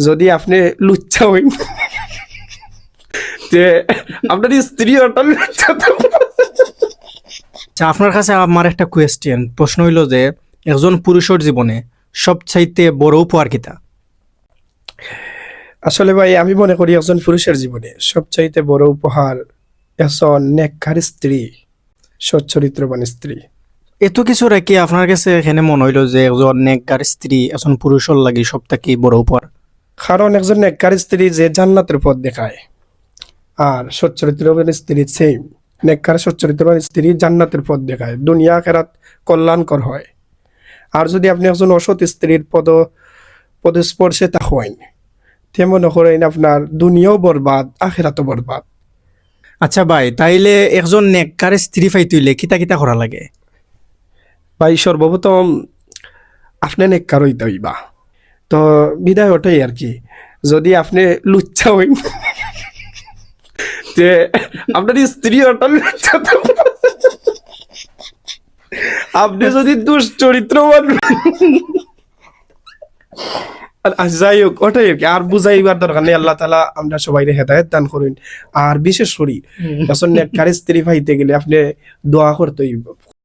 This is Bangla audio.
যদি আপনি লুচ্চা হইন যে আপনার স্ত্রী অটল লুচ্চা আচ্ছা, আপনার কাছে আমার একটা কোয়েশ্চেন, প্রশ্ন হইল যে একজন পুরুষের জীবনে সবচাইতে বড় উপহার কিতা? আসলে ভাই আমি মনে করি একজন পুরুষের জীবনে সবচাইতে বড় উপহার একজন নেককার স্ত্রী, সচ্চরিত্রবান স্ত্রী। এত কিছু রেখে আপনার কাছে এখানে মনে হইল যে একজন নেককার স্ত্রী একজন পুরুষের লাগি সবথেকে বড় উপহার? কারণ একজন নেককার স্ত্রী যে জান্নাতের পথ দেখায়, আর সচ্চরিত্রবান স্ত্রী সেম। নেককার সচ্চরিত্রবান স্ত্রী জান্নাতের পথ দেখায়, দুনিয়া আখিরাত কল্যাণকর হয়। আর যদি আপনি একজন অসৎ স্ত্রীর পদস্পর্শে তা হন, তে মনে করেন আপনার দুনিয়াও বরবাদ, আখিরাতও বরবাদ। আচ্ছা ভাই, তাইলে একজন নেককার স্ত্রী পাইতে হইলে কিতা কিতা করা লাগে? ভাই সর্বপ্রথম আপনি নেককার হইতে হইবা, তো বিদায় ওটাই আর কি। যদি আপনি লুচ্চা হইন যে আপনার স্ত্রী অটল লুচ্চা তো, আপনি যদি দুশ্চরিত্রবান যাই হোক, ওটাই আর কি। আর বুঝাইবার দরকার নেই, আল্লাহ তাআলা আমরা সবাই হেদায়েত দান করুন। আর বিশেষ করে এখন নেককার স্ত্রী পাইতে গেলে আপনি দোয়া করতে হইব,